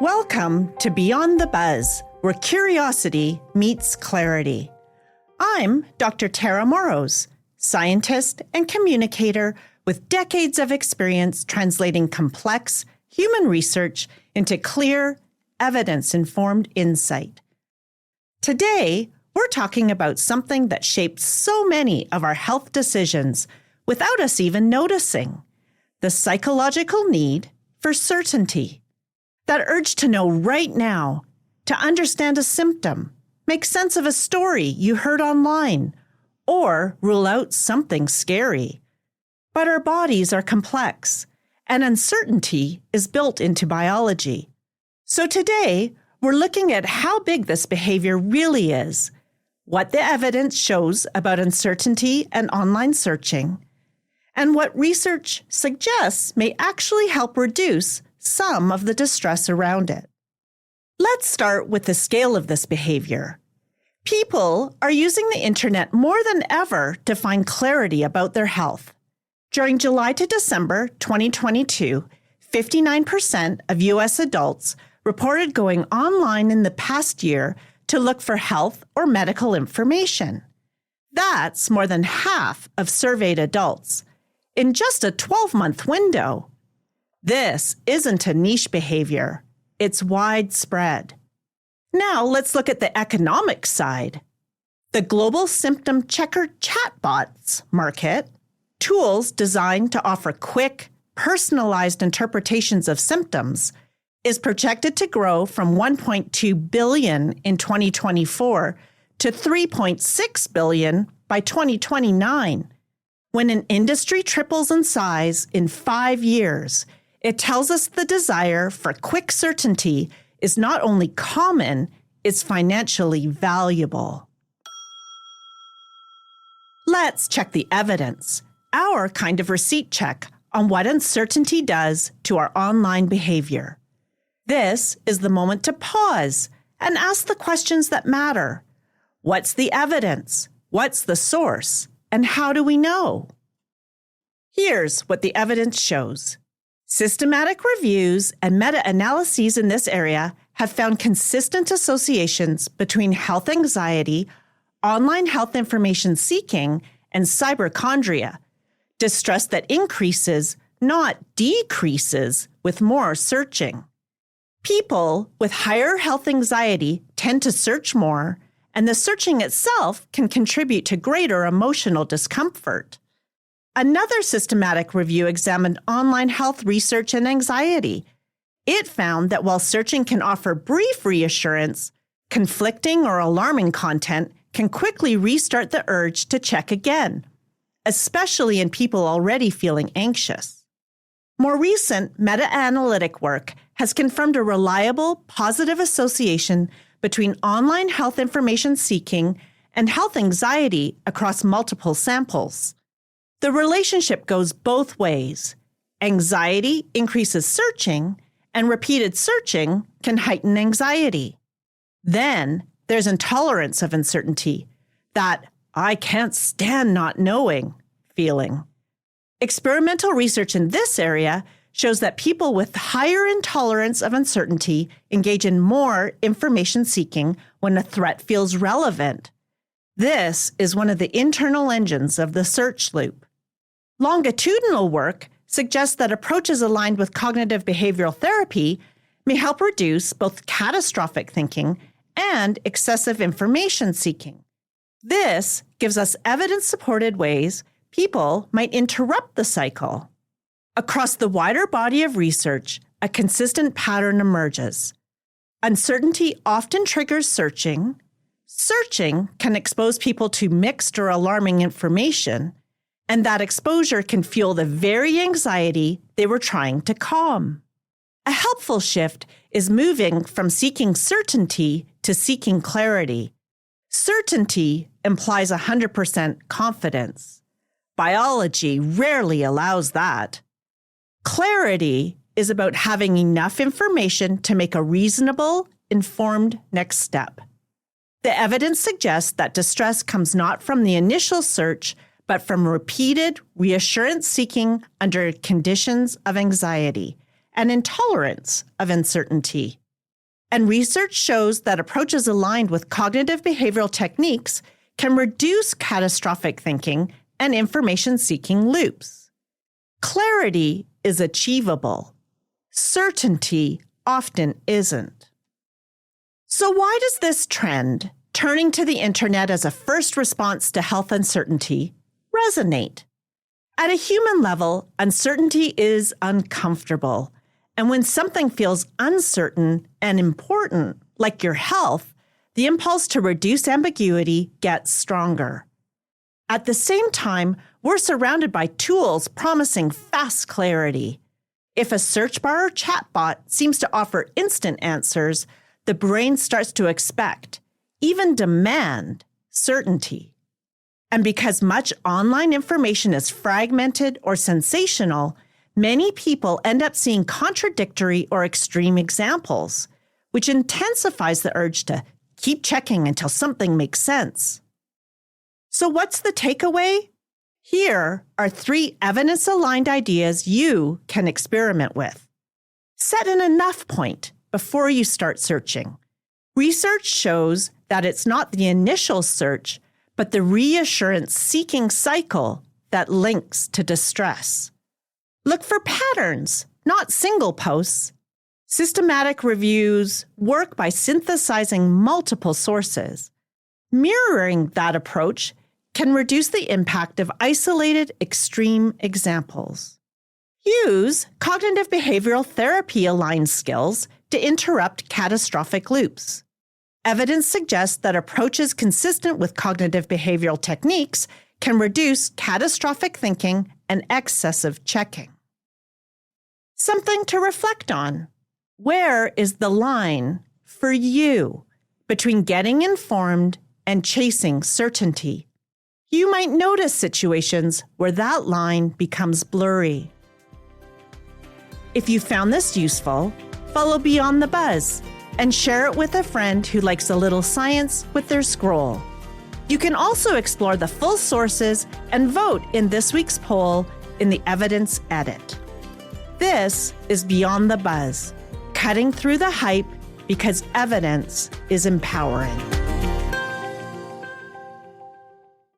Welcome to Beyond the Buzz, where curiosity meets clarity. I'm Dr. Tara Morrows, scientist and communicator with decades of experience translating complex human research into clear, evidence-informed insight. Today, we're talking about something that shapes so many of our health decisions without us even noticing: the psychological need for certainty. That urge to know right now, to understand a symptom, make sense of a story you heard online, or rule out something scary. But our bodies are complex, and uncertainty is built into biology. So today, we're looking at how big this behavior really is, what the evidence shows about uncertainty and online searching, and what research suggests may actually help reduce some of the distress around it. Let's start with the scale of this behavior. People are using the internet more than ever to find clarity about their health. During July to December 2022, 59% of U.S. adults reported going online in the past year to look for health or medical information. That's more than half of surveyed adults in just a 12-month window. This isn't a niche behavior. It's widespread. Now let's look at the economic side. The global symptom checker chatbots market, tools designed to offer quick, personalized interpretations of symptoms, is projected to grow from $1.2 billion in 2024 to $3.6 billion by 2029. When an industry triples in size in 5 years, it tells us the desire for quick certainty is not only common, it's financially valuable. Let's check the evidence, our kind of receipt check on what uncertainty does to our online behavior. This is the moment to pause and ask the questions that matter. What's the evidence? What's the source? And how do we know? Here's what the evidence shows. Systematic reviews and meta-analyses in this area have found consistent associations between health anxiety, online health information seeking, and cyberchondria, distress that increases, not decreases, with more searching. People with higher health anxiety tend to search more, and the searching itself can contribute to greater emotional discomfort. Another systematic review examined online health research and anxiety. It found that while searching can offer brief reassurance, conflicting or alarming content can quickly restart the urge to check again, especially in people already feeling anxious. More recent meta-analytic work has confirmed a reliable, positive association between online health information seeking and health anxiety across multiple samples. The relationship goes both ways. Anxiety increases searching, and repeated searching can heighten anxiety. Then there's intolerance of uncertainty, that "I can't stand not knowing" feeling. Experimental research in this area shows that people with higher intolerance of uncertainty engage in more information seeking when a threat feels relevant. This is one of the internal engines of the search loop. Longitudinal work suggests that approaches aligned with cognitive behavioral therapy may help reduce both catastrophic thinking and excessive information seeking. This gives us evidence-supported ways people might interrupt the cycle. Across the wider body of research, a consistent pattern emerges. Uncertainty often triggers searching. Searching can expose people to mixed or alarming information, and that exposure can fuel the very anxiety they were trying to calm. A helpful shift is moving from seeking certainty to seeking clarity. Certainty implies 100% confidence. Biology rarely allows that. Clarity is about having enough information to make a reasonable, informed next step. The evidence suggests that distress comes not from the initial search, but from repeated reassurance-seeking under conditions of anxiety and intolerance of uncertainty. And research shows that approaches aligned with cognitive behavioral techniques can reduce catastrophic thinking and information-seeking loops. Clarity is achievable. Certainty often isn't. So why does this trend, turning to the internet as a first response to health uncertainty, resonate? At a human level, uncertainty is uncomfortable. And when something feels uncertain and important, like your health, the impulse to reduce ambiguity gets stronger. At the same time, we're surrounded by tools promising fast clarity. If a search bar or chatbot seems to offer instant answers, the brain starts to expect, even demand, certainty. And because much online information is fragmented or sensational, many people end up seeing contradictory or extreme examples, which intensifies the urge to keep checking until something makes sense. So what's the takeaway? Here are 3 evidence-aligned ideas you can experiment with. Set an enough point before you start searching. Research shows that it's not the initial search, but the reassurance-seeking cycle that links to distress. Look for patterns, not single posts. Systematic reviews work by synthesizing multiple sources. Mirroring that approach can reduce the impact of isolated extreme examples. Use cognitive behavioral therapy-aligned skills to interrupt catastrophic loops. Evidence suggests that approaches consistent with cognitive behavioral techniques can reduce catastrophic thinking and excessive checking. Something to reflect on. Where is the line for you between getting informed and chasing certainty? You might notice situations where that line becomes blurry. If you found this useful, follow Beyond the Buzz and share it with a friend who likes a little science with their scroll. You can also explore the full sources and vote in this week's poll in the Evidence Edit. This is Beyond the Buzz, cutting through the hype because evidence is empowering.